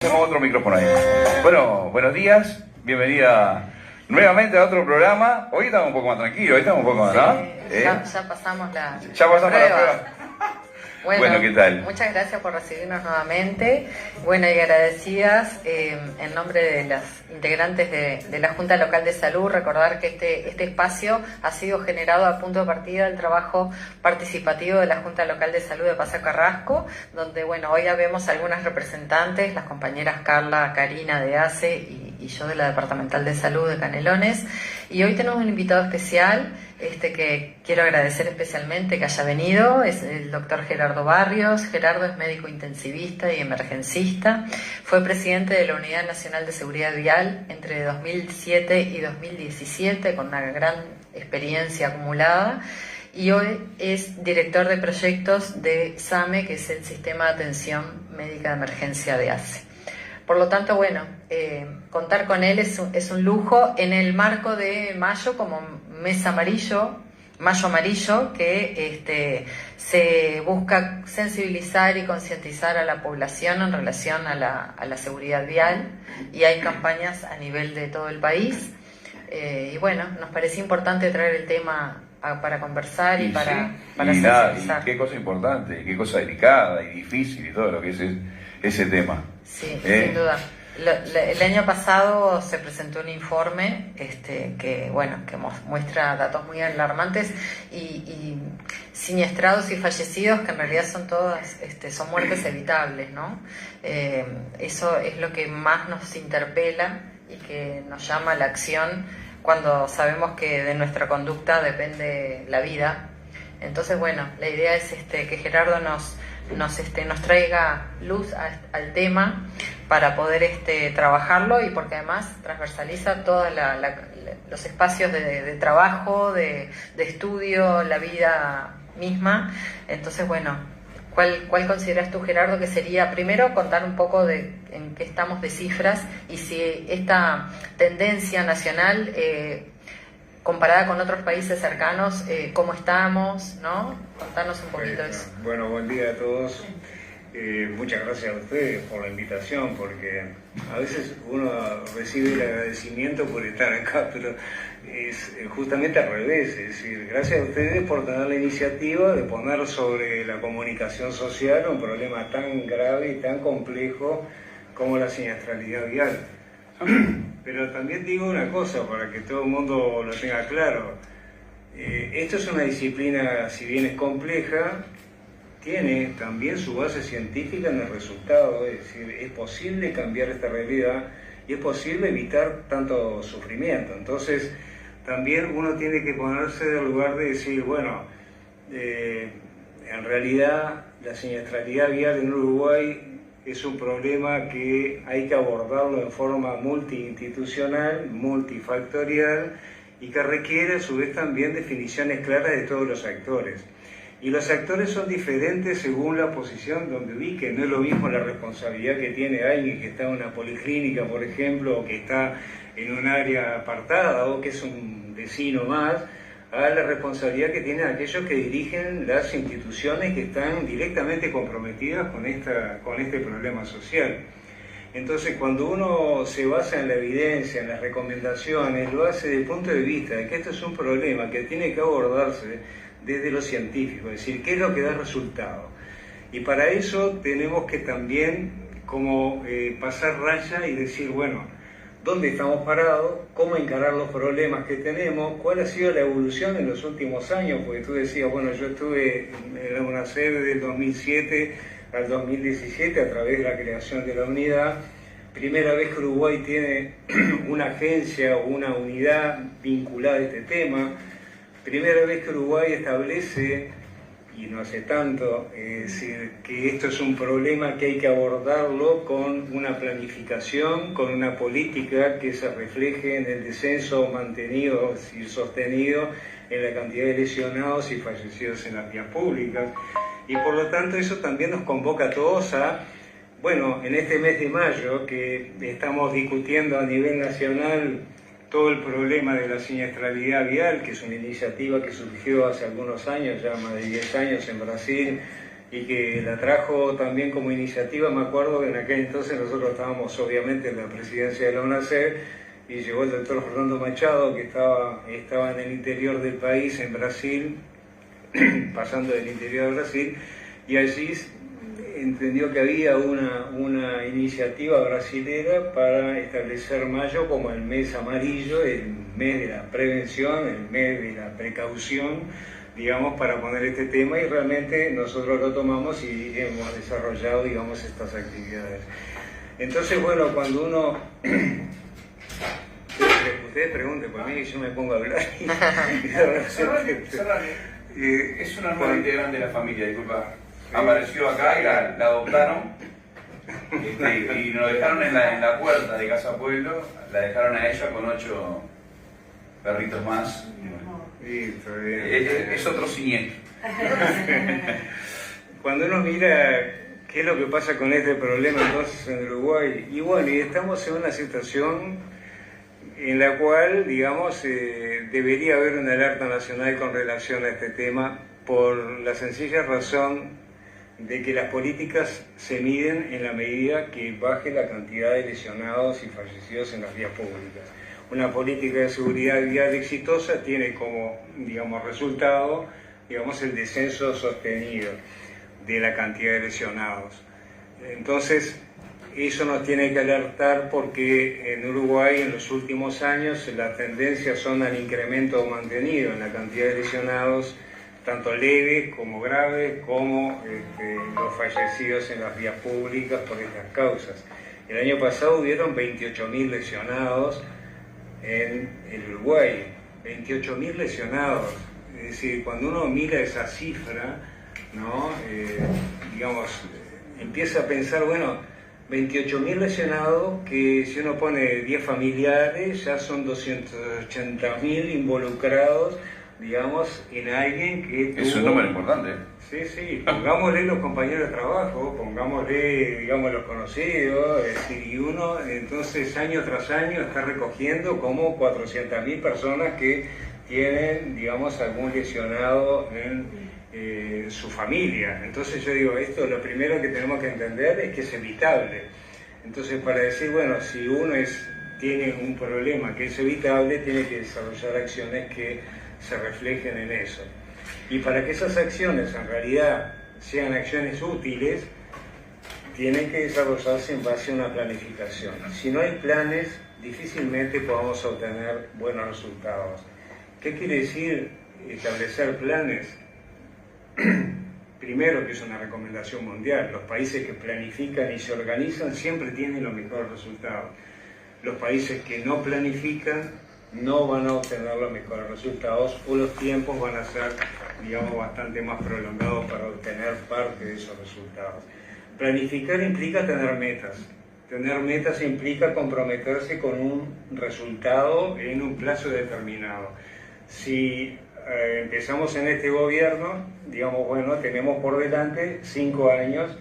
Tenemos otro micrófono ahí. Bueno, buenos días, bienvenida nuevamente a otro programa. Hoy estamos un poco más tranquilos, hoy estamos un poco más, ¿no? Ya pasamos la prueba. Bueno, ¿qué tal? Muchas gracias por recibirnos nuevamente. Bueno, y agradecidas en nombre de las integrantes de la Junta Local de Salud, recordar que este espacio ha sido generado a punto de partida del trabajo participativo de la Junta Local de Salud de Paso Carrasco, donde, bueno, hoy ya vemos algunas representantes, las compañeras Carla, Karina de ACE y yo de la Departamental de Salud de Canelones. Y hoy tenemos un invitado especial que quiero agradecer especialmente que haya venido, es el doctor Gerardo Barrios. Gerardo es médico intensivista y emergencista, fue presidente de la Unidad Nacional de Seguridad Vial entre 2007 y 2017, con una gran experiencia acumulada, y hoy es director de proyectos de SAME, que es el Sistema de Atención Médica de Emergencia de ACE. Por lo tanto, bueno, contar con él es un lujo en el marco de mayo como mes amarillo, mayo amarillo, que se busca sensibilizar y concientizar a la población en relación a la seguridad vial, y hay campañas a nivel de todo el país. Y bueno, nos parecía importante traer el tema para conversar y para sensibilizar. Y qué cosa importante, y qué cosa delicada y difícil y todo lo que es ese tema. Sí, sin duda. El año pasado se presentó un informe que muestra datos muy alarmantes y siniestrados y fallecidos, que en realidad son todas son muertes evitables, ¿no? Eso es lo que más nos interpela y que nos llama a la acción cuando sabemos que de nuestra conducta depende la vida. Entonces, bueno, la idea es que Gerardo nos traiga luz al tema para poder trabajarlo, y porque además transversaliza todos los espacios de trabajo, de estudio, la vida misma. Entonces, bueno, ¿cuál consideras tú, Gerardo, que sería, primero, contar un poco de en qué estamos de cifras y si esta tendencia nacional, comparada con otros países cercanos, cómo estamos, ¿no? Contanos un poquito de eso. Bueno, buen día a todos. Muchas gracias a ustedes por la invitación, porque a veces uno recibe el agradecimiento por estar acá, pero es justamente al revés. Es decir, gracias a ustedes por tener la iniciativa de poner sobre la comunicación social un problema tan grave y tan complejo como la siniestralidad vial. Pero también digo una cosa para que todo el mundo lo tenga claro. Esto es una disciplina, si bien es compleja, tiene también su base científica en el resultado. Es decir, es posible cambiar esta realidad y es posible evitar tanto sufrimiento. Entonces, también uno tiene que ponerse del lugar de decir, bueno, en realidad la siniestralidad vial en Uruguay es un problema que hay que abordarlo en forma multiinstitucional, multifactorial, y que requiere a su vez también definiciones claras de todos los actores. Y los actores son diferentes según la posición donde ubiquen. No es lo mismo la responsabilidad que tiene alguien que está en una policlínica, por ejemplo, o que está en un área apartada, o que es un vecino más, a la responsabilidad que tienen aquellos que dirigen las instituciones que están directamente comprometidas con este problema social. Entonces, cuando uno se basa en la evidencia, en las recomendaciones, lo hace desde el punto de vista de que esto es un problema que tiene que abordarse desde lo científico, es decir, qué es lo que da resultado. Y para eso tenemos que también pasar raya y decir, bueno, ¿dónde estamos parados? ¿Cómo encarar los problemas que tenemos? ¿Cuál ha sido la evolución en los últimos años? Porque tú decías, bueno, yo estuve en una sede del 2007 al 2017 a través de la creación de la unidad. Primera vez que Uruguay tiene una agencia o una unidad vinculada a este tema. Primera vez que Uruguay establece, y no hace tanto, decir que esto es un problema que hay que abordarlo con una planificación, con una política que se refleje en el descenso mantenido y sostenido en la cantidad de lesionados y fallecidos en las vías públicas. Y por lo tanto eso también nos convoca a todos a, bueno, en este mes de mayo que estamos discutiendo a nivel nacional todo el problema de la siniestralidad vial, que es una iniciativa que surgió hace algunos años, ya más de 10 años en Brasil, y que la trajo también como iniciativa. Me acuerdo que en aquel entonces nosotros estábamos obviamente en la presidencia de la UNACER y llegó el doctor Fernando Machado, que estaba en el interior del país, en Brasil, pasando del interior de Brasil, y allí entendió que había una iniciativa brasilera para establecer mayo como el mes amarillo, el mes de la prevención, el mes de la precaución, digamos, para poner este tema, y realmente nosotros lo tomamos y hemos desarrollado, digamos, estas actividades. Entonces, bueno, cuando uno... Ustedes pregunten, por mí que yo me pongo a hablar es una nueva integrante de la familia, disculpa. Apareció acá y la adoptaron y nos dejaron en la puerta de Casa Pueblo, la dejaron a ella con 8 perritos más. Es otro siniestro. Cuando uno mira qué es lo que pasa con este problema entonces en Uruguay, y bueno, y estamos en una situación en la cual, digamos, debería haber una alerta nacional con relación a este tema, por la sencilla razón de que las políticas se miden en la medida que baje la cantidad de lesionados y fallecidos en las vías públicas. Una política de seguridad vial exitosa tiene como, digamos, resultado, digamos, el descenso sostenido de la cantidad de lesionados. Entonces, eso nos tiene que alertar porque en Uruguay en los últimos años las tendencias son al incremento mantenido en la cantidad de lesionados, tanto leves como graves, como los fallecidos en las vías públicas por estas causas. El año pasado hubieron 28.000 lesionados en el Uruguay, 28.000 lesionados. Es decir, cuando uno mira esa cifra, ¿no? Digamos, empieza a pensar, bueno, 28.000 lesionados, que si uno pone 10 familiares, ya son 280.000 involucrados, digamos, en alguien que tuvo... Es un número importante. Sí, pongámosle los compañeros de trabajo, pongámosle, digamos, los conocidos, es decir, y uno entonces año tras año está recogiendo como 400.000 personas que tienen, digamos, algún lesionado en su familia. Entonces yo digo, esto lo primero que tenemos que entender es que es evitable. Entonces, para decir, bueno, si uno tiene un problema que es evitable, tiene que desarrollar acciones que se reflejen en eso. Y para que esas acciones en realidad sean acciones útiles, tienen que desarrollarse en base a una planificación. Si no hay planes, difícilmente podamos obtener buenos resultados. ¿Qué quiere decir establecer planes? Primero, que es una recomendación mundial, los países que planifican y se organizan siempre tienen los mejores resultados. Los países que no planifican no van a obtener los mejores resultados, o los tiempos van a ser, digamos, bastante más prolongados para obtener parte de esos resultados. Planificar implica tener metas. Tener metas implica comprometerse con un resultado en un plazo determinado. Si empezamos en este gobierno, digamos, bueno, tenemos por delante 5 años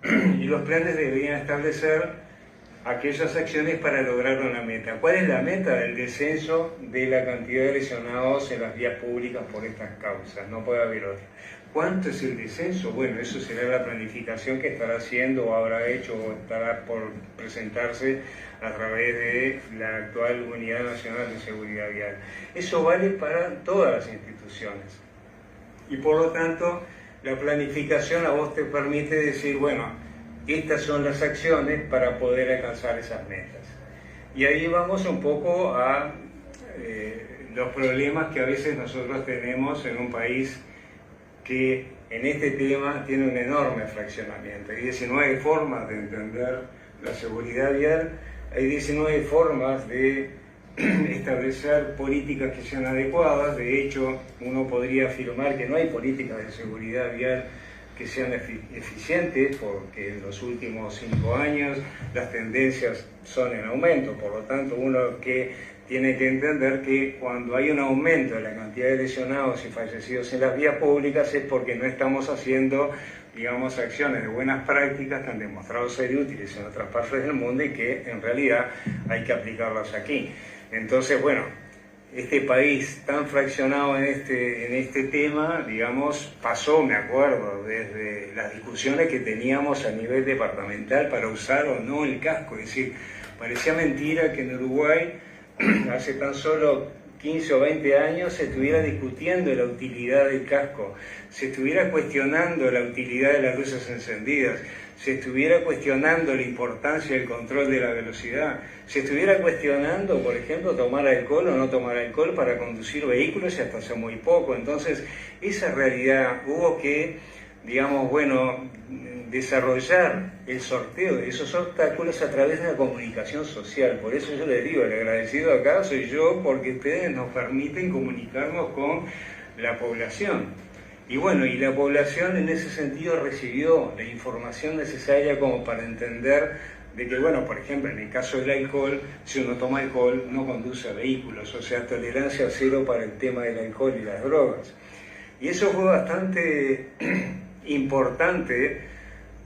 y los planes deberían establecer aquellas acciones para lograr una meta. ¿Cuál es la meta? El descenso de la cantidad de lesionados en las vías públicas por estas causas, no puede haber otra. ¿Cuánto es el descenso? Bueno, eso será la planificación que estará haciendo o habrá hecho o estará por presentarse a través de la actual Unidad Nacional de Seguridad Vial. Eso vale para todas las instituciones. Y por lo tanto, la planificación a vos te permite decir, bueno, estas son las acciones para poder alcanzar esas metas. Y ahí vamos un poco a los problemas que a veces nosotros tenemos en un país que en este tema tiene un enorme fraccionamiento. Hay 19 formas de entender la seguridad vial, hay 19 formas de establecer políticas que sean adecuadas. De hecho, uno podría afirmar que no hay políticas de seguridad vial que sean eficientes, porque en los últimos 5 años las tendencias son en aumento. Por lo tanto, uno que tiene que entender que cuando hay un aumento de la cantidad de lesionados y fallecidos en las vías públicas es porque no estamos haciendo, digamos, acciones de buenas prácticas que han demostrado ser útiles en otras partes del mundo y que en realidad hay que aplicarlas aquí. Entonces, bueno, este país tan fraccionado en este tema, digamos, pasó, me acuerdo, desde las discusiones que teníamos a nivel departamental para usar o no el casco. Es decir, parecía mentira que en Uruguay hace tan solo 15 o 20 años se estuviera discutiendo la utilidad del casco, se estuviera cuestionando la utilidad de las luces encendidas, se estuviera cuestionando la importancia del control de la velocidad, se estuviera cuestionando, por ejemplo, tomar alcohol o no tomar alcohol para conducir vehículos y hasta hace muy poco. Entonces, esa realidad hubo que, digamos, bueno, desarrollar el sorteo de esos obstáculos a través de la comunicación social. Por eso yo les digo, el agradecido acá soy yo, porque ustedes nos permiten comunicarnos con la población. Y bueno, y la población en ese sentido recibió la información necesaria como para entender de que, bueno, por ejemplo, en el caso del alcohol, si uno toma alcohol no conduce vehículos, o sea, tolerancia cero para el tema del alcohol y las drogas. Y eso fue bastante importante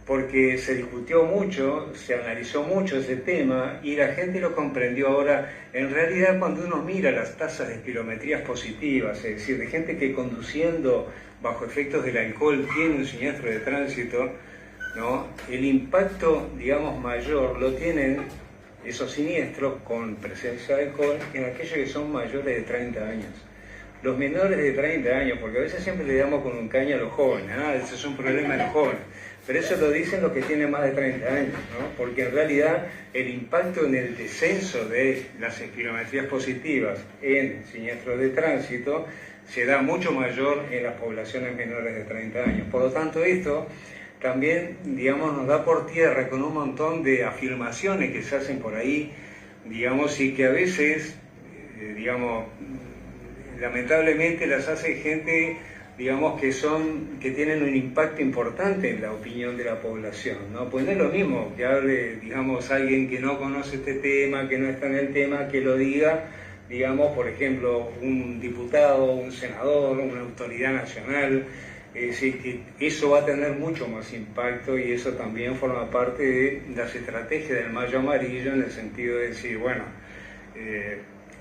porque se discutió mucho, se analizó mucho ese tema y la gente lo comprendió. Ahora, en realidad, cuando uno mira las tasas de espirometrías positivas, es decir, de gente que conduciendo bajo efectos del alcohol tiene un siniestro de tránsito, ¿no? El impacto, digamos, mayor lo tienen esos siniestros con presencia de alcohol en aquellos que son mayores de 30 años. Los menores de 30 años, porque a veces siempre le damos con un caño a los jóvenes, ese es un problema de los jóvenes, pero eso lo dicen los que tienen más de 30 años, ¿no? Porque en realidad el impacto en el descenso de las espirometrías positivas en siniestros de tránsito se da mucho mayor en las poblaciones menores de 30 años. Por lo tanto, esto también, digamos, nos da por tierra con un montón de afirmaciones que se hacen por ahí, digamos, y que a veces, digamos, lamentablemente las hace gente, digamos, que tienen un impacto importante en la opinión de la población, ¿no? Pues no es lo mismo que hable, digamos, alguien que no conoce este tema, que no está en el tema, que lo diga, digamos, por ejemplo, un diputado, un senador, una autoridad nacional. Es decir, que eso va a tener mucho más impacto y eso también forma parte de las estrategias del mayo amarillo, en el sentido de decir, bueno,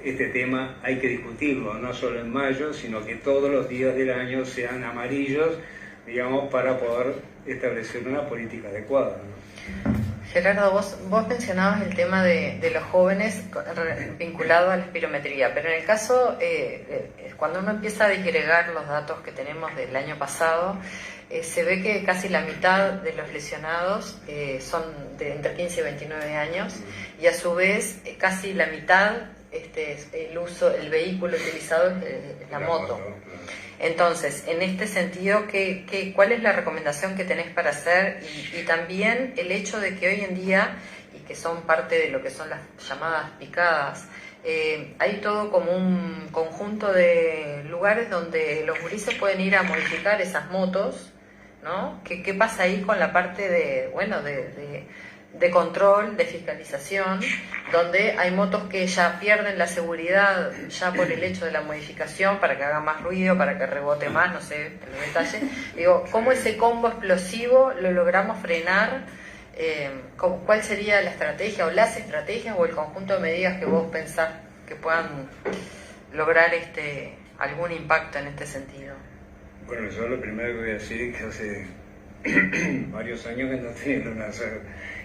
este tema hay que discutirlo, no solo en mayo, sino que todos los días del año sean amarillos, digamos, para poder establecer una política adecuada, ¿no? Gerardo, vos mencionabas el tema de los jóvenes vinculado a la espirometría, pero en el caso, cuando uno empieza a disgregar los datos que tenemos del año pasado, se ve que casi la mitad de los lesionados son de entre 15 y 29 años, y a su vez casi la mitad el vehículo utilizado es la moto. Entonces, en este sentido, ¿cuál es la recomendación que tenés para hacer? Y también el hecho de que hoy en día, y que son parte de lo que son las llamadas picadas, hay todo como un conjunto de lugares donde los gurises pueden ir a modificar esas motos, ¿no? ¿Qué pasa ahí con la parte de control, de fiscalización, donde hay motos que ya pierden la seguridad ya por el hecho de la modificación, para que haga más ruido, para que rebote más, no sé, en los detalles? Digo, ¿cómo ese combo explosivo lo logramos frenar? ¿Cuál sería la estrategia o las estrategias o el conjunto de medidas que vos pensás que puedan lograr algún impacto en este sentido? Bueno, yo lo primero que voy a decir es que hace varios años que no tienen una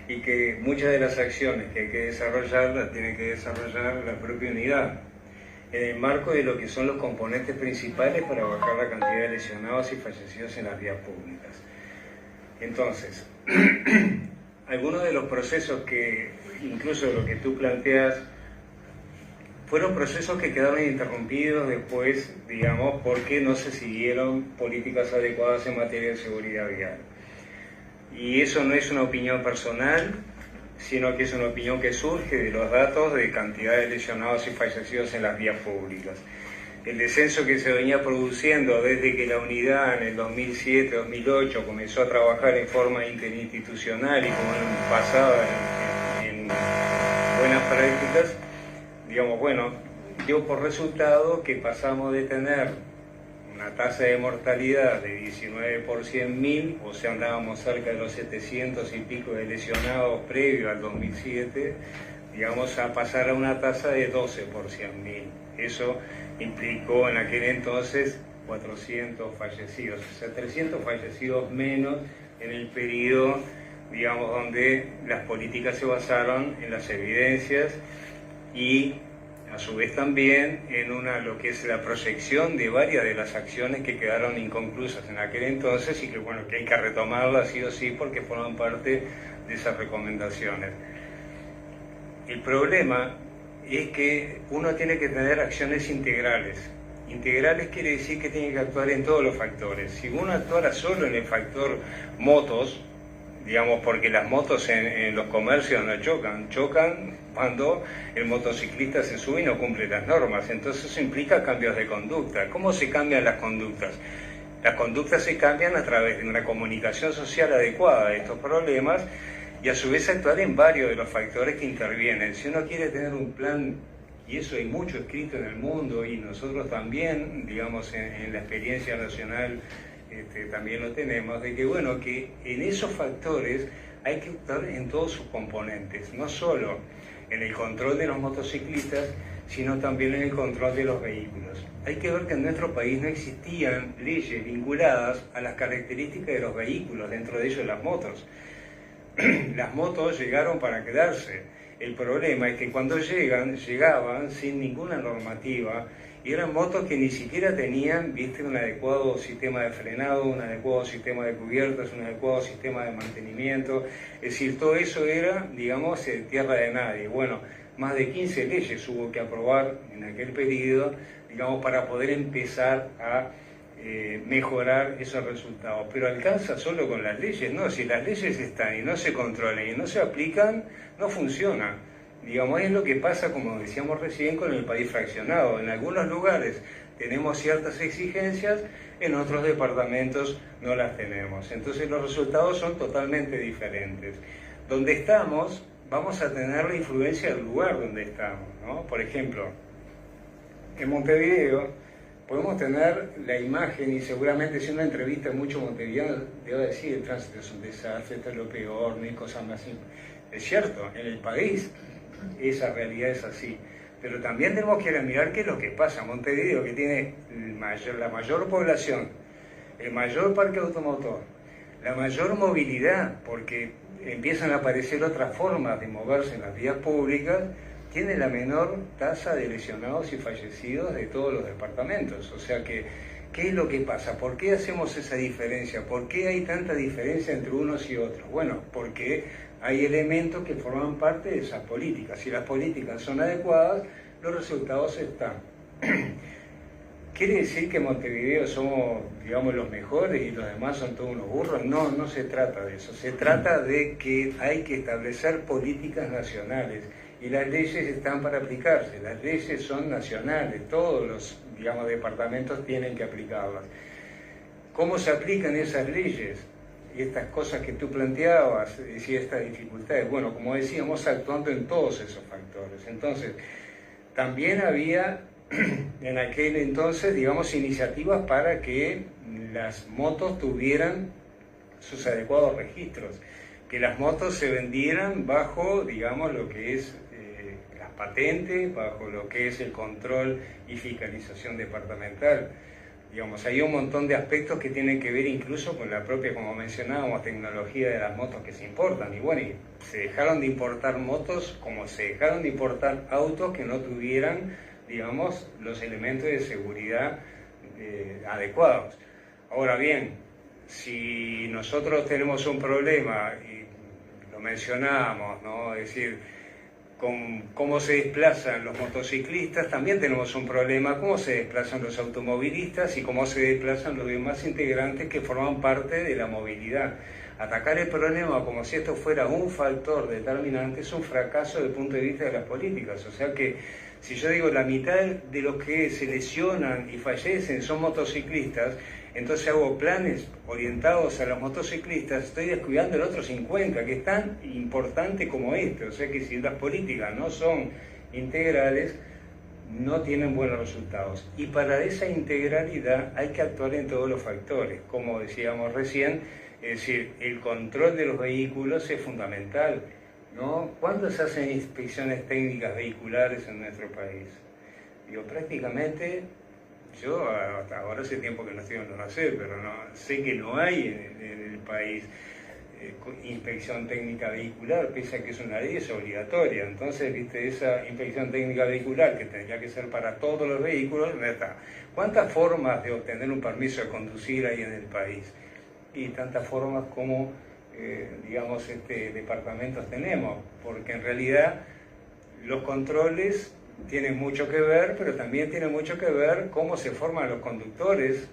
y que muchas de las acciones que hay que desarrollar las tiene que desarrollar la propia unidad en el marco de lo que son los componentes principales para bajar la cantidad de lesionados y fallecidos en las vías públicas. Entonces, algunos de los procesos que, incluso lo que tú planteas, fueron procesos que quedaron interrumpidos después, digamos, porque no se siguieron políticas adecuadas en materia de seguridad vial. Y eso no es una opinión personal, sino que es una opinión que surge de los datos de cantidad de lesionados y fallecidos en las vías públicas. El descenso que se venía produciendo desde que la unidad en el 2007-2008 comenzó a trabajar en forma interinstitucional y como basada en buenas prácticas, digamos, bueno, dio por resultado que pasamos de tener una tasa de mortalidad de 19 por 100.000, o sea, andábamos cerca de los 700 y pico de lesionados previo al 2007, digamos, a pasar a una tasa de 12 por 100.000. Eso implicó en aquel entonces 400 fallecidos, o sea, 300 fallecidos menos en el periodo, digamos, donde las políticas se basaron en las evidencias y a su vez también en lo que es la proyección de varias de las acciones que quedaron inconclusas en aquel entonces y que, bueno, que hay que retomarlas sí o sí porque forman parte de esas recomendaciones. El problema es que uno tiene que tener acciones integrales. Integrales quiere decir que tiene que actuar en todos los factores. Si uno actuara solo en el factor motos, digamos, porque las motos en los comercios no chocan cuando el motociclista se sube y no cumple las normas. Entonces eso implica cambios de conducta. ¿Cómo se cambian las conductas? Las conductas se cambian a través de una comunicación social adecuada de estos problemas y a su vez actuar en varios de los factores que intervienen. Si uno quiere tener un plan, y eso hay mucho escrito en el mundo y nosotros también, digamos, en la experiencia nacional también lo tenemos, de que, bueno, que en esos factores hay que actuar en todos sus componentes, no solo en el control de los motociclistas, sino también en el control de los vehículos. Hay que ver que en nuestro país no existían leyes vinculadas a las características de los vehículos, dentro de ellos las motos. Las motos llegaron para quedarse. El problema es que cuando llegaban sin ninguna normativa y eran motos que ni siquiera tenían, un adecuado sistema de frenado, un adecuado sistema de cubiertas, un adecuado sistema de mantenimiento. Es decir, todo eso era, digamos, tierra de nadie. Bueno, más de 15 leyes hubo que aprobar en aquel periodo, digamos, para poder empezar a mejorar esos resultados. Pero alcanza solo con las leyes, no, si las leyes están y no se controlan y no se aplican, no funciona. Digamos, es lo que pasa, como decíamos recién, con el país fraccionado. En algunos lugares tenemos ciertas exigencias, en otros departamentos no las tenemos. Entonces los resultados son totalmente diferentes. Donde estamos, vamos a tener la influencia del lugar donde estamos, ¿no? Por ejemplo, en Montevideo podemos tener la imagen, y seguramente si una entrevista mucho montevideano debo decir, el tránsito es un desastre, esto es lo peor, no hay cosas más simples. Es cierto, en el país esa realidad es así, pero también tenemos que mirar qué es lo que pasa. Montevideo, que tiene la mayor población, el mayor parque automotor, la mayor movilidad, porque empiezan a aparecer otras formas de moverse en las vías públicas, tiene la menor tasa de lesionados y fallecidos de todos los departamentos. O sea que, ¿qué es lo que pasa? ¿Por qué hacemos esa diferencia? ¿Por qué hay tanta diferencia entre unos y otros? Bueno, porque hay elementos que forman parte de esas políticas. Si las políticas son adecuadas, los resultados están. ¿Quiere decir que en Montevideo somos, digamos, los mejores y los demás son todos unos burros? No, no se trata de eso. Se trata de que hay que establecer políticas nacionales. Y las leyes están para aplicarse, las leyes son nacionales, todos los, digamos, departamentos tienen que aplicarlas. ¿Cómo se aplican esas leyes? Y estas cosas que tú planteabas, y estas dificultades, bueno, como decíamos, actuando en todos esos factores. Entonces, también había en aquel entonces, digamos, iniciativas para que las motos tuvieran sus adecuados registros, que las motos se vendieran bajo, digamos, lo que es las patentes, bajo lo que es el control y fiscalización departamental. Digamos, hay un montón de aspectos que tienen que ver incluso con la propia, como mencionábamos, tecnología de las motos que se importan. Y bueno, y se dejaron de importar motos como se dejaron de importar autos que no tuvieran, digamos, los elementos de seguridad adecuados. Ahora bien, si nosotros tenemos un problema, y lo mencionamos, ¿no? Es decir, con cómo se desplazan los motociclistas, también tenemos un problema, cómo se desplazan los automovilistas y cómo se desplazan los demás integrantes que forman parte de la movilidad. Atacar el problema como si esto fuera un factor determinante es un fracaso desde el punto de vista de las políticas. O sea que, si yo digo la mitad de los que se lesionan y fallecen son motociclistas, entonces hago planes orientados a los motociclistas, estoy descuidando el otro 50, que es tan importante como este. O sea que si las políticas no son integrales, no tienen buenos resultados. Y para esa integralidad hay que actuar en todos los factores, como decíamos recién, es decir, el control de los vehículos es fundamental. ¿no? ¿Cuándo se hacen inspecciones técnicas vehiculares en nuestro país? Digo, prácticamente, yo hasta ahora hace tiempo que no estoy en la UNACER, pero no, sé que no hay en el país inspección técnica vehicular, pese a que es una ley, es obligatoria. Entonces, viste, esa inspección técnica vehicular que tendría que ser para todos los vehículos, no está. ¿Cuántas formas de obtener un permiso de conducir hay en el país? Y tantas formas como, digamos, departamentos tenemos, porque en realidad los controles tienen mucho que ver, pero también tiene mucho que ver cómo se forman los conductores,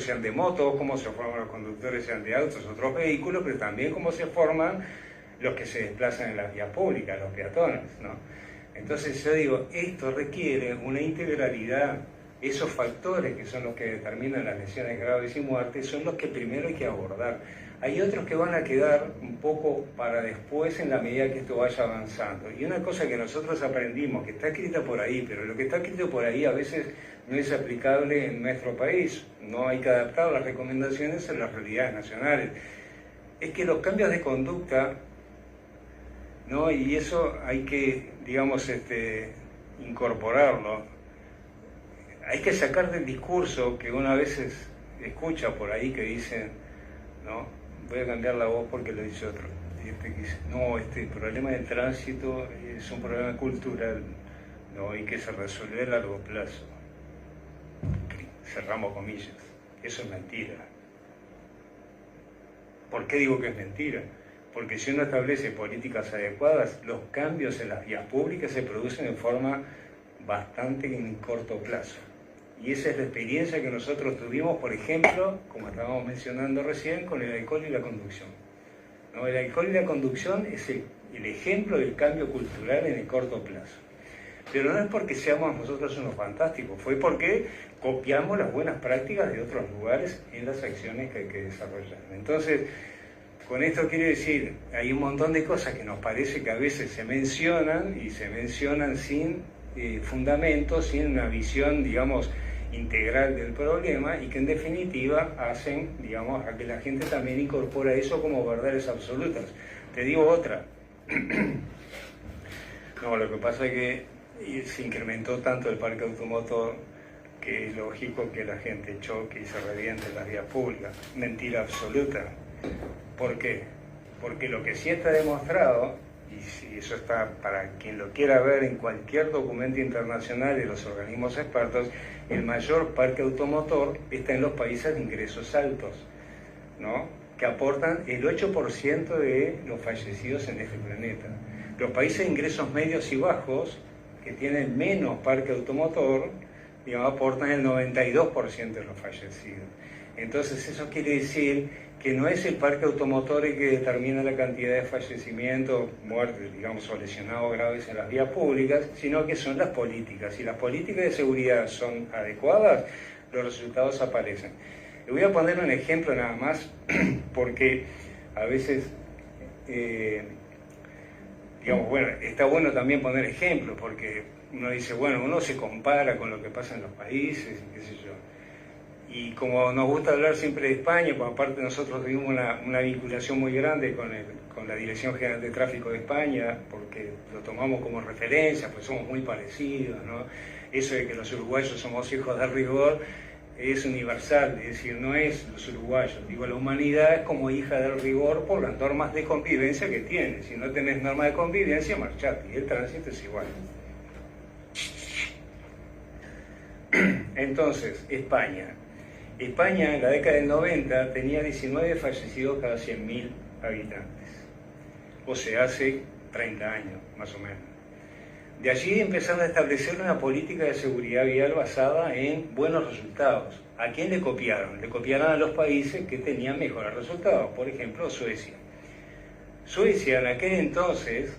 sean de motos, cómo se forman los conductores, sean de autos, otros vehículos, pero también cómo se forman los que se desplazan en las vías públicas, los peatones, ¿no? Entonces yo digo, esto requiere una integralidad. Esos factores que son los que determinan las lesiones graves y muertes son los que primero hay que abordar. Hay otros que van a quedar un poco para después en la medida que esto vaya avanzando. Y una cosa que nosotros aprendimos, que está escrita por ahí, pero lo que está escrito por ahí a veces no es aplicable en nuestro país. No hay que adaptar las recomendaciones a las realidades nacionales. Es que los cambios de conducta, ¿no? Y eso hay que, digamos, incorporarlo. Hay que sacar del discurso que uno a veces escucha por ahí que dicen, ¿no? Voy a cambiar la voz porque lo dice otro. Que dice, no, este problema del tránsito es un problema cultural, ¿no? Y que se resuelve a largo plazo. Cerramos comillas. Eso es mentira. ¿Por qué digo que es mentira? Porque si uno establece políticas adecuadas, los cambios en las vías públicas se producen en forma bastante en corto plazo. Y esa es la experiencia que nosotros tuvimos, por ejemplo, como estábamos mencionando recién, con el alcohol y la conducción. ¿No? El alcohol y la conducción es el ejemplo del cambio cultural en el corto plazo. Pero no es porque seamos nosotros unos fantásticos, fue porque copiamos las buenas prácticas de otros lugares en las acciones que hay que desarrollar. Entonces, con esto quiero decir, hay un montón de cosas que nos parece que a veces se mencionan y se mencionan sin fundamentos, sin una visión, digamos, integral del problema y que en definitiva hacen, digamos, a que la gente también incorpora eso como verdades absolutas. Te digo otra. No, lo que pasa es que se incrementó tanto el parque automotor que es lógico que la gente choque y se reviente en las vías públicas. Mentira absoluta. ¿Por qué? Porque lo que sí está demostrado, y si eso está para quien lo quiera ver en cualquier documento internacional de los organismos expertos, el mayor parque automotor está en los países de ingresos altos, ¿no? Que aportan el 8% de los fallecidos en este planeta. Los países de ingresos medios y bajos, que tienen menos parque automotor, digamos, aportan el 92% de los fallecidos. Entonces eso quiere decir que no es el parque automotor el que determina la cantidad de fallecimientos, muertes, digamos, o lesionados graves en las vías públicas, sino que son las políticas. Si las políticas de seguridad son adecuadas, los resultados aparecen. Le voy a poner un ejemplo nada más, porque a veces, digamos, bueno, está bueno también poner ejemplos, porque uno dice, bueno, uno se compara con lo que pasa en los países, qué sé yo. Y como nos gusta hablar siempre de España, pues aparte nosotros tuvimos una vinculación muy grande con la Dirección General de Tráfico de España, porque lo tomamos como referencia, pues somos muy parecidos, ¿no? Eso de que los uruguayos somos hijos del rigor es universal, es decir, no es los uruguayos, digo, la humanidad es como hija del rigor por las normas de convivencia que tiene. Si no tenés normas de convivencia, marchate, y el tránsito es igual. Entonces, España en la década del 90 tenía 19 fallecidos cada 100.000 habitantes, o sea, hace 30 años más o menos. De allí empezaron a establecer una política de seguridad vial basada en buenos resultados. ¿A quién le copiaron? Le copiaron a los países que tenían mejores resultados, por ejemplo Suecia. Suecia en aquel entonces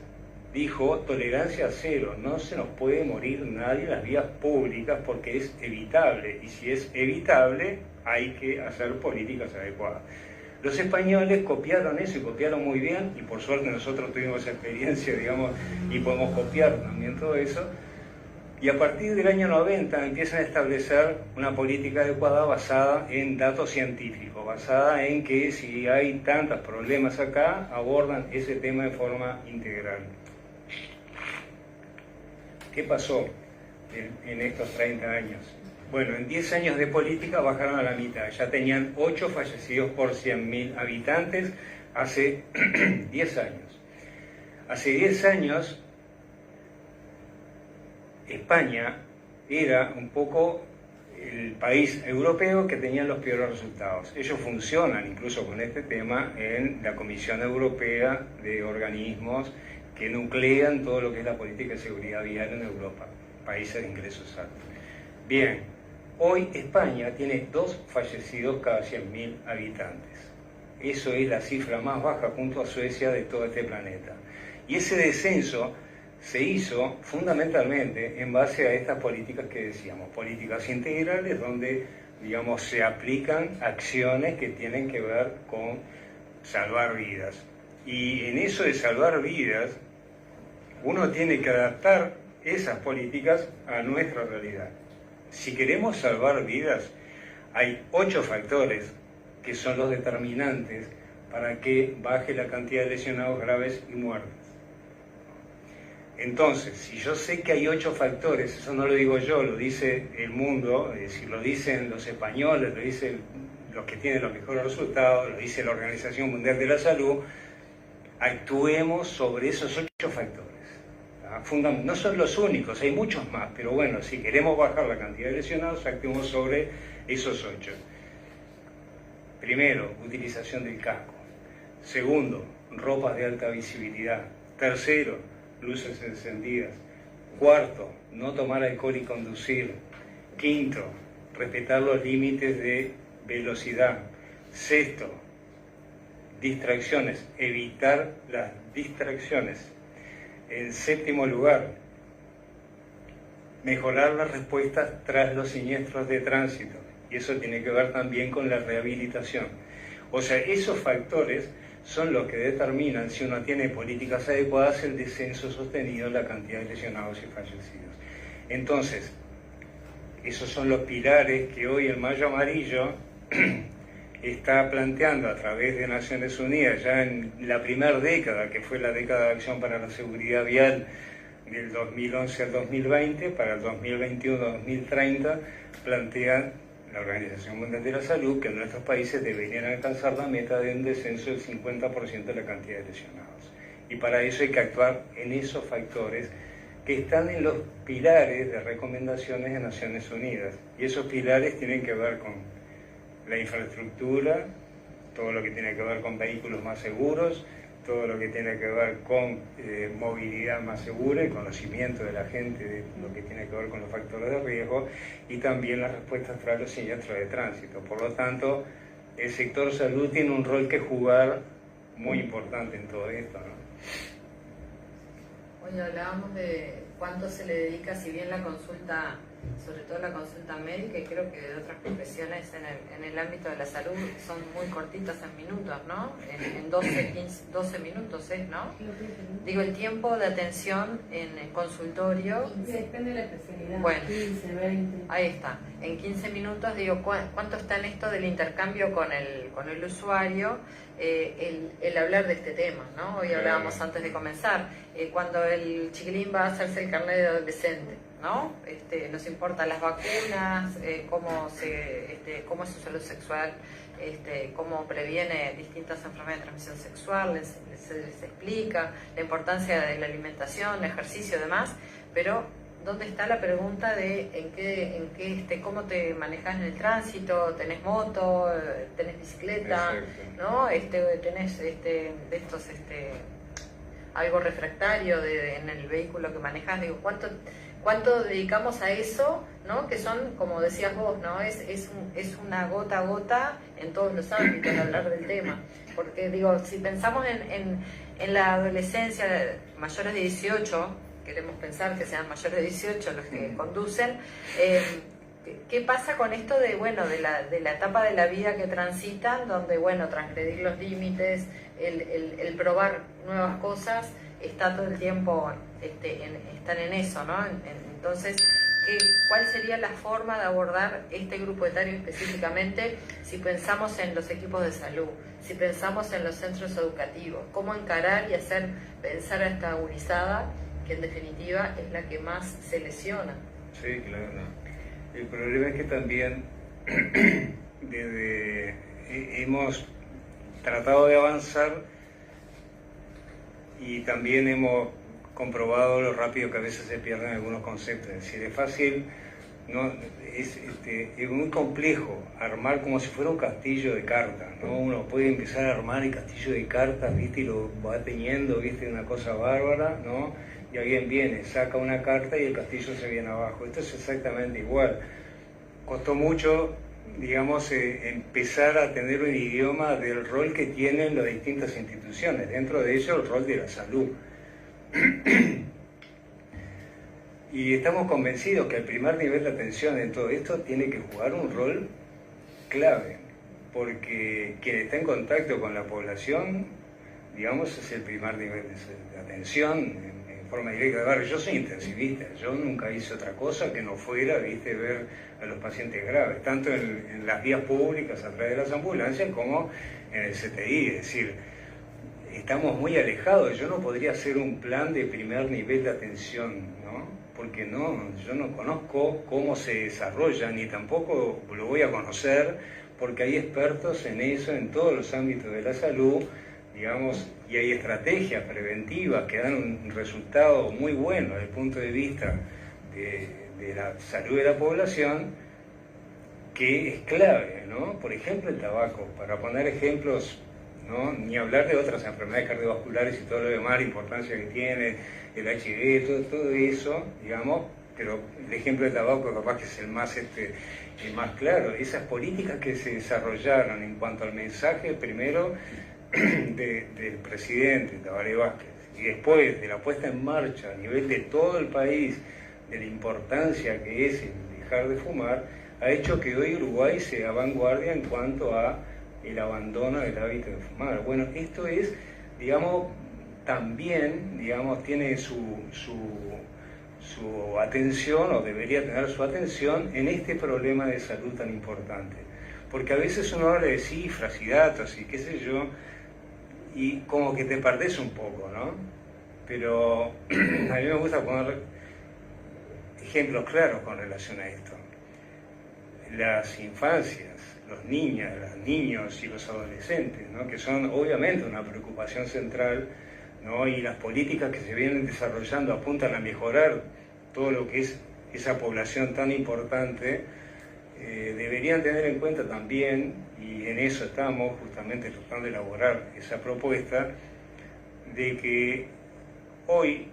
dijo tolerancia cero, no se nos puede morir nadie en las vías públicas porque es evitable, y si es evitable hay que hacer políticas adecuadas. Los españoles copiaron eso y copiaron muy bien, y por suerte nosotros tuvimos esa experiencia, digamos, y podemos copiar también todo eso, Y a partir del año 90 empiezan a establecer una política adecuada basada en datos científicos, basada en que si hay tantos problemas acá, abordan ese tema de forma integral. ¿Qué pasó en estos 30 años? Bueno, en 10 años de política bajaron a la mitad, ya tenían 8 fallecidos por 100.000 habitantes hace 10 años. Hace 10 años España era un poco el país europeo que tenía los peores resultados. Ellos funcionan incluso con este tema en la Comisión Europea de Organismos que nuclean todo lo que es la política de seguridad vial en Europa, países de ingresos altos. Bien, hoy España tiene 2 fallecidos cada 100.000 habitantes. Eso es la cifra más baja junto a Suecia de todo este planeta. Y ese descenso se hizo fundamentalmente en base a estas políticas que decíamos, políticas integrales donde, digamos, se aplican acciones que tienen que ver con salvar vidas. Y en eso de salvar vidas, uno tiene que adaptar esas políticas a nuestra realidad. Si queremos salvar vidas, hay 8 factores que son los determinantes para que baje la cantidad de lesionados graves y muertos. Entonces, si yo sé que hay 8 factores, eso no lo digo yo, lo dice el mundo, es decir, lo dicen los españoles, lo dicen los que tienen los mejores resultados, lo dice la Organización Mundial de la Salud, actuemos sobre esos 8 factores. No son los únicos, hay muchos más, pero bueno, si queremos bajar la cantidad de lesionados, actuemos sobre esos 8. Primero, utilización del casco. Segundo, ropas de alta visibilidad. Tercero, luces encendidas. Cuarto, no tomar alcohol y conducir. Quinto, respetar los límites de velocidad. Sexto, distracciones, evitar las distracciones. En séptimo lugar, mejorar las respuestas tras los siniestros de tránsito. Y eso tiene que ver también con la rehabilitación. O sea, esos factores son los que determinan, si uno tiene políticas adecuadas, el descenso sostenido en la cantidad de lesionados y fallecidos. Entonces, esos son los pilares que hoy el Mayo Amarillo está planteando a través de Naciones Unidas, ya en la primera década, que fue la década de acción para la seguridad vial del 2011 al 2020, para el 2021-2030, plantean la Organización Mundial de la Salud que nuestros países deberían alcanzar la meta de un descenso del 50% de la cantidad de lesionados. Y para eso hay que actuar en esos factores que están en los pilares de recomendaciones de Naciones Unidas. Y esos pilares tienen que ver con la infraestructura, todo lo que tiene que ver con vehículos más seguros, todo lo que tiene que ver con movilidad más segura, el conocimiento de la gente de lo que tiene que ver con los factores de riesgo y también las respuestas tras los siniestros de tránsito. Por lo tanto, el sector salud tiene un rol que jugar muy importante en todo esto, ¿no? Hoy hablábamos de cuánto se le dedica, si bien la consulta, sobre todo la consulta médica, y creo que de otras profesiones en el ámbito de la salud son muy cortitas en minutos, ¿no? En 12 minutos, ¿no? Digo, el tiempo de atención en el consultorio... Depende de la especialidad, bueno, 15, 20... Ahí está. En 15 minutos, digo, ¿cuánto está en esto del intercambio con el usuario? El hablar de este tema, ¿no? Hoy hablábamos antes de comenzar, cuando el chiquilín va a hacerse el carnet de adolescente, ¿no? Nos importan las vacunas, cómo es su salud sexual, cómo previene distintas enfermedades de transmisión sexual, les explica la importancia de la alimentación, el ejercicio y demás, pero ¿dónde está la pregunta de cómo te manejas en el tránsito? ¿Tenés moto? ¿Tenés bicicleta? ¿No? ¿Tenés de estos algo refractario en el vehículo que manejas? Digo, ¿cuánto dedicamos a eso? ¿No? Que son, como decías vos, ¿no? Es una gota a gota en todos los ámbitos de hablar del tema. Porque digo, si pensamos en la adolescencia, mayores de 18, queremos pensar que sean mayores de 18 los que conducen, ¿qué pasa con esto de la etapa de la vida que transitan, donde, transgredir los límites, el probar nuevas cosas, está todo el tiempo, están en eso, ¿no? Entonces, ¿cuál sería la forma de abordar este grupo etario específicamente si pensamos en los equipos de salud, si pensamos en los centros educativos? ¿Cómo encarar y hacer pensar a esta agonizada, que en definitiva es la que más se lesiona? Sí, claro. El problema es que también hemos tratado de avanzar y también hemos comprobado lo rápido que a veces se pierden algunos conceptos. Es decir, es fácil, ¿no? Es muy complejo armar como si fuera un castillo de cartas, ¿no? Uno puede empezar a armar el castillo de cartas, ¿viste? Y lo va teñiendo, ¿viste? Una cosa bárbara, ¿no? Y alguien viene, saca una carta y el castillo se viene abajo. Esto es exactamente igual. Costó mucho, digamos, empezar a tener un idioma del rol que tienen las distintas instituciones, dentro de ello el rol de la salud. Y estamos convencidos que el primer nivel de atención en todo esto tiene que jugar un rol clave, porque quien está en contacto con la población, digamos, es el primer nivel de atención en forma directa de barrio. Yo soy intensivista, yo nunca hice otra cosa que no fuera, viste, ver a los pacientes graves, tanto en las vías públicas a través de las ambulancias como en el CTI, es decir, estamos muy alejados. Yo no podría hacer un plan de primer nivel de atención, ¿no? Porque yo no conozco cómo se desarrolla, ni tampoco lo voy a conocer, porque hay expertos en eso, en todos los ámbitos de la salud, digamos, y hay estrategias preventivas que dan un resultado muy bueno desde el punto de vista de la salud de la población, que es clave, ¿no? Por ejemplo, el tabaco, para poner ejemplos, ¿no? Ni hablar de otras enfermedades cardiovasculares y todo lo demás, la importancia que tiene el HIV, todo eso, digamos, pero el ejemplo del tabaco capaz que es el más claro. Esas políticas que se desarrollaron en cuanto al mensaje, primero del presidente Tabaré Vázquez, y después de la puesta en marcha a nivel de todo el país, de la importancia que es el dejar de fumar, ha hecho que hoy Uruguay sea vanguardia en cuanto a el abandono del hábito de fumar. Bueno, esto es, digamos, también, digamos, tiene su atención, o debería tener su atención, en este problema de salud tan importante. Porque a veces uno habla de cifras y datos y qué sé yo, y como que te perdés un poco, ¿no? Pero a mí me gusta poner ejemplos claros con relación a esto. Las infancias, los niños y los adolescentes, ¿no? Que son obviamente una preocupación central, ¿no? Y las políticas que se vienen desarrollando apuntan a mejorar todo lo que es esa población tan importante, deberían tener en cuenta también, y en eso estamos justamente tratando de elaborar esa propuesta, de que hoy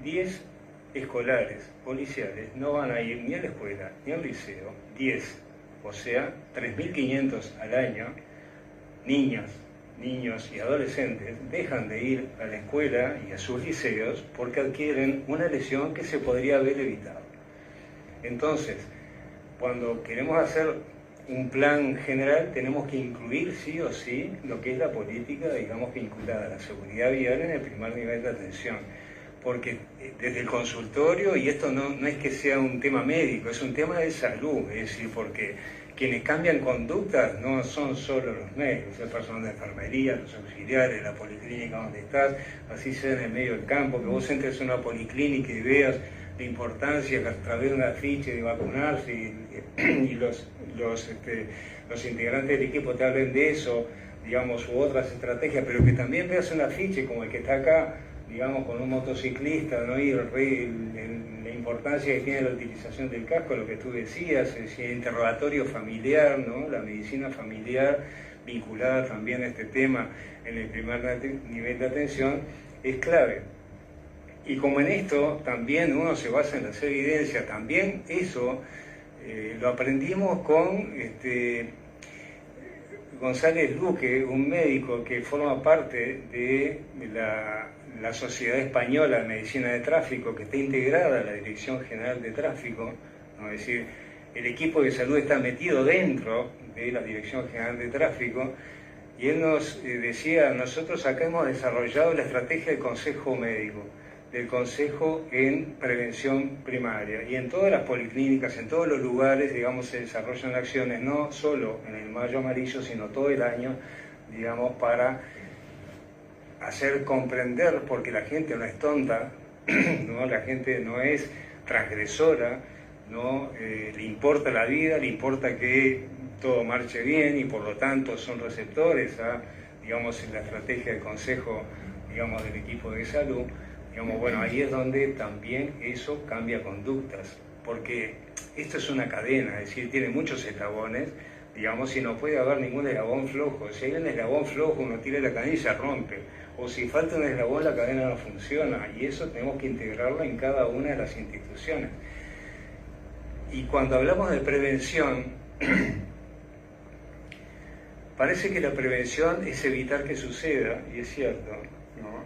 10 escolares policiales no van a ir ni a la escuela ni al liceo, 10, o sea, 3.500 al año, niños y adolescentes dejan de ir a la escuela y a sus liceos porque adquieren una lesión que se podría haber evitado. Entonces, cuando queremos hacer un plan general, tenemos que incluir sí o sí lo que es la política, digamos, vinculada a la seguridad vial en el primer nivel de atención. Porque desde el consultorio, y esto no es que sea un tema médico, es un tema de salud, es decir, porque quienes cambian conductas no son solo los médicos, el personal de enfermería, los auxiliares, la policlínica donde estás, así sea en el medio del campo, que vos entres en una policlínica y veas la importancia que a través de un afiche de vacunarse y los integrantes del equipo te hablen de eso, digamos, u otras estrategias, pero que también veas un afiche como el que está acá, digamos, con un motociclista, ¿no? Y la importancia que tiene la utilización del casco, lo que tú decías, el interrogatorio familiar, ¿no? La medicina familiar vinculada también a este tema en el primer nivel de atención, es clave. Y como en esto también uno se basa en las evidencias, también eso lo aprendimos con González Luque, un médico que forma parte de la Sociedad Española de Medicina de Tráfico, que está integrada a la Dirección General de Tráfico, ¿no? Es decir, el equipo de salud está metido dentro de la Dirección General de Tráfico, y él nos decía, nosotros acá hemos desarrollado la estrategia del Consejo Médico, del Consejo en Prevención Primaria, y en todas las policlínicas, en todos los lugares, digamos, se desarrollan acciones, no solo en el Mayo Amarillo, sino todo el año, digamos, para hacer comprender, porque la gente no es tonta, ¿no? La gente no es transgresora, ¿no? Le importa la vida, le importa que todo marche bien y por lo tanto son receptores a, digamos, la estrategia del consejo, digamos, del equipo de salud. Digamos, bueno, ahí es donde también eso cambia conductas, porque esto es una cadena, es decir, tiene muchos eslabones, digamos, y no puede haber ningún eslabón flojo. Si hay un eslabón flojo, uno tira la cadena y se rompe, o si falta un eslabón, la cadena no funciona, y eso tenemos que integrarlo en cada una de las instituciones. Y cuando hablamos de prevención, parece que la prevención es evitar que suceda, y es cierto, ¿no?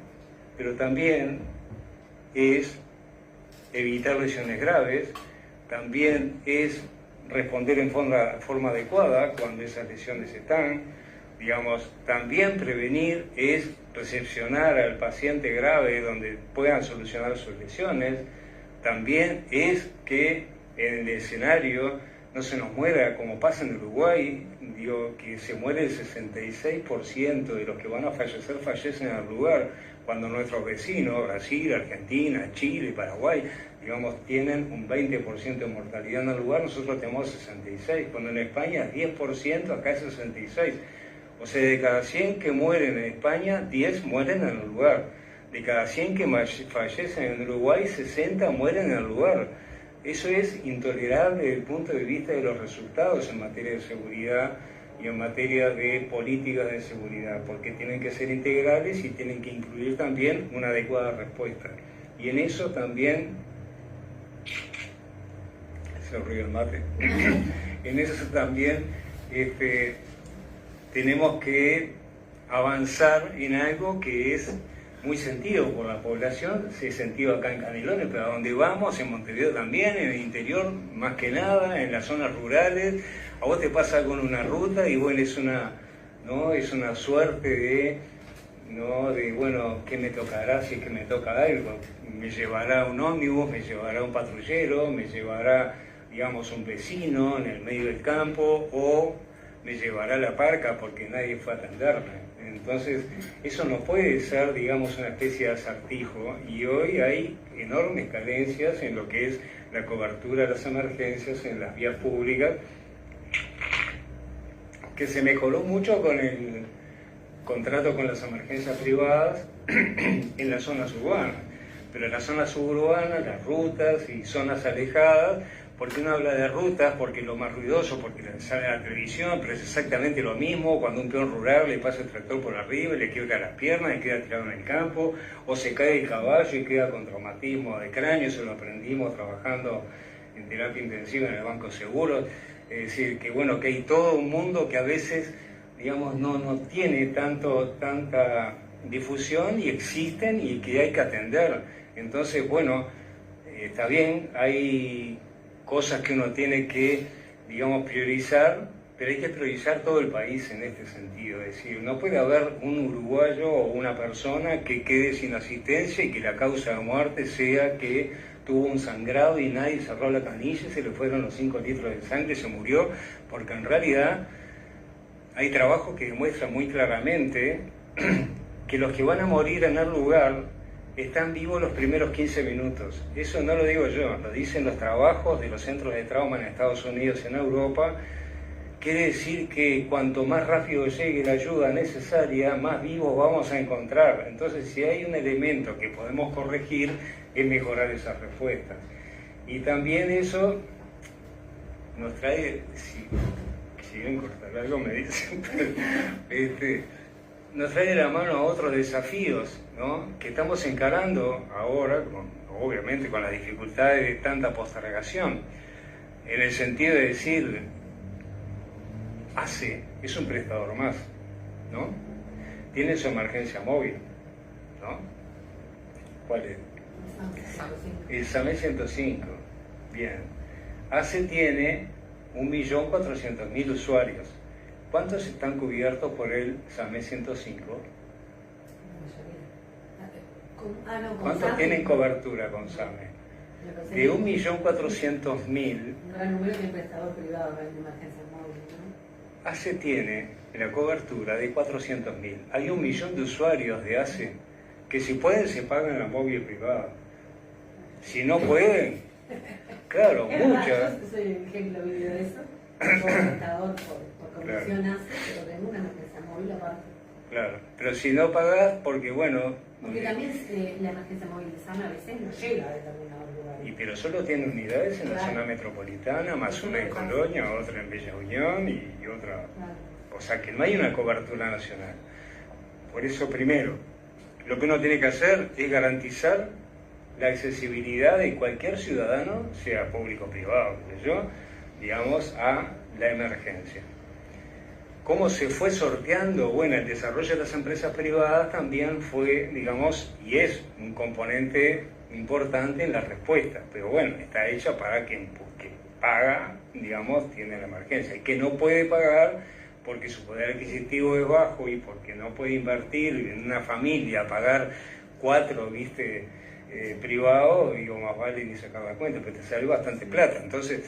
Pero también es evitar lesiones graves, también es responder en forma adecuada cuando esas lesiones están, digamos, también prevenir es recepcionar al paciente grave donde puedan solucionar sus lesiones, también es que en el escenario no se nos muera, como pasa en Uruguay, digo, que se muere el 66% de los que van a fallecer fallecen en el lugar, cuando nuestros vecinos, Brasil, Argentina, Chile, Paraguay, digamos, tienen un 20% de mortalidad en el lugar, nosotros tenemos 66%, cuando en España es 10%, acá es 66%. O sea, de cada 100 que mueren en España, 10 mueren en el lugar. De cada 100 que fallecen en Uruguay, 60 mueren en el lugar. Eso es intolerable desde el punto de vista de los resultados en materia de seguridad y en materia de políticas de seguridad, porque tienen que ser integrales y tienen que incluir también una adecuada respuesta. Y en eso también, se ríe el mate, en eso también tenemos que avanzar en algo que es muy sentido por la población, se ha sentido acá en Canelones, pero a donde vamos, en Montevideo también, en el interior, más que nada, en las zonas rurales, a vos te pasa con una ruta y bueno, es una suerte de, ¿no? De, bueno, ¿qué me tocará si es que me toca algo? Me llevará un ómnibus, me llevará un patrullero, me llevará, digamos, un vecino en el medio del campo, o me llevará la parca porque nadie fue a atenderme. Entonces, eso no puede ser, digamos, una especie de acertijo, y hoy hay enormes carencias en lo que es la cobertura de las emergencias en las vías públicas, que se mejoró mucho con el contrato con las emergencias privadas en las zonas urbanas, pero en las zonas suburbanas, las rutas y zonas alejadas, porque uno habla de rutas, porque es lo más ruidoso, porque sale a la televisión, pero es exactamente lo mismo cuando un peón rural le pasa el tractor por arriba y le quiebra las piernas y queda tirado en el campo, o se cae el caballo y queda con traumatismo de cráneo. Eso lo aprendimos trabajando en terapia intensiva en el Banco Seguros. Es decir, que bueno, que hay todo un mundo que a veces, digamos, no tiene tanta difusión y existen y que hay que atender. Entonces, bueno, está bien, hay cosas que uno tiene que, digamos, priorizar, pero hay que priorizar todo el país en este sentido. Es decir, no puede haber un uruguayo o una persona que quede sin asistencia y que la causa de muerte sea que tuvo un sangrado y nadie cerró la canilla, se le fueron los 5 litros de sangre, se murió, porque en realidad hay trabajos que demuestran muy claramente que los que van a morir en el lugar están vivos los primeros 15 minutos. Eso no lo digo yo, lo dicen los trabajos de los centros de trauma en Estados Unidos y en Europa. Quiere decir que cuanto más rápido llegue la ayuda necesaria, más vivos vamos a encontrar. Entonces, si hay un elemento que podemos corregir, es mejorar esas respuestas. Y también eso nos trae, si ven cortar algo me dicen, nos trae de la mano a otros desafíos, ¿no? Que estamos encarando ahora, obviamente con las dificultades de tanta postergación, en el sentido de decir, ACE es un prestador más, ¿no? Tiene su emergencia móvil, ¿no? ¿Cuál es? El SAME 105. Bien. ACE tiene 1.400.000 usuarios. ¿cuántos están cubiertos por el SAME 105? ¿Cuántos tienen cobertura con SAME? De 1.400.000, No el número de prestador privado de emergencia móvil, ¿no? ACE tiene la cobertura de 400.000. Hay 1 millón de usuarios de ACE que si pueden se pagan la móvil privada. Si no pueden, claro, Es verdad, muchas. yo soy el ejemplo vivo de eso. Como prestador por comisión Claro. hace, pero tengo una emergencia móvil aparte. Claro, pero si no pagás, porque bueno, Porque también la emergencia móvil de SAME a veces no llega a determinados lugares. pero solo tiene unidades en la Claro. zona metropolitana, más Eso una en es fácil. Colonia, otra en Bella Unión y otra. Claro. O sea que no hay una cobertura nacional. Por eso, primero, lo que uno tiene que hacer es garantizar la accesibilidad de cualquier ciudadano, sea público o privado, qué sé yo, digamos, a la emergencia. ¿Cómo se fue sorteando? Bueno, el desarrollo de las empresas privadas también fue, digamos, y es un componente importante en la respuesta, pero bueno, está hecha para quien que paga, digamos, tiene la emergencia, y que no puede pagar porque su poder adquisitivo es bajo y porque no puede invertir en una familia, pagar 4, viste, privados, digo, más vale ni sacar la cuenta, pero te sale bastante plata. Entonces,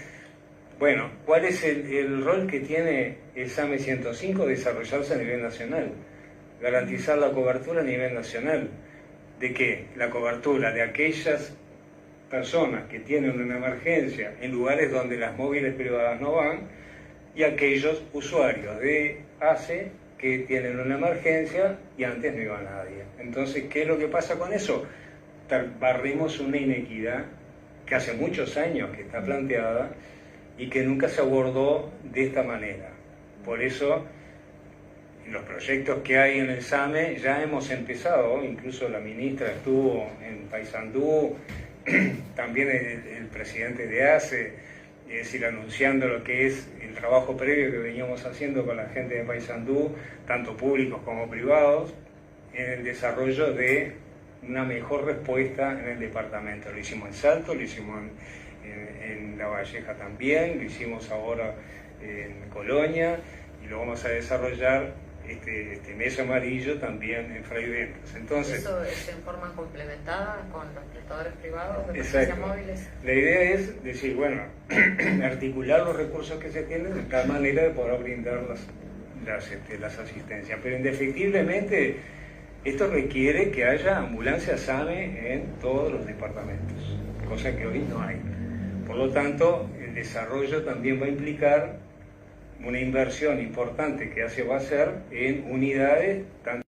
bueno, ¿cuál es el rol que tiene el SAME 105? Desarrollarse a nivel nacional, garantizar la cobertura a nivel nacional. ¿De qué? La cobertura de aquellas personas que tienen una emergencia en lugares donde las móviles privadas no van y aquellos usuarios de ACE que tienen una emergencia y antes no iba nadie. Entonces, ¿qué es lo que pasa con eso? Barrimos una inequidad que hace muchos años que está planteada y que nunca se abordó de esta manera. Por eso, en los proyectos que hay en el SAME ya hemos empezado, incluso la ministra estuvo en Paysandú, también el presidente de ACE, es decir, anunciando lo que es el trabajo previo que veníamos haciendo con la gente de Paysandú, tanto públicos como privados, en el desarrollo de una mejor respuesta en el departamento. Lo hicimos en Salto, lo hicimos en La Valleja también, lo hicimos ahora en Colonia y lo vamos a desarrollar este mes amarillo también en Fray Ventos. Entonces, ¿Eso es en forma complementada con los prestadores privados de emergencias exacto. móviles? La idea es decir, bueno, articular los recursos que se tienen de tal manera de poder brindar las asistencias. Pero indefectiblemente esto requiere que haya ambulancia SAME en todos los departamentos, cosa que hoy no hay. Por lo tanto, el desarrollo también va a implicar una inversión importante que ACE va a hacer en unidades, tanto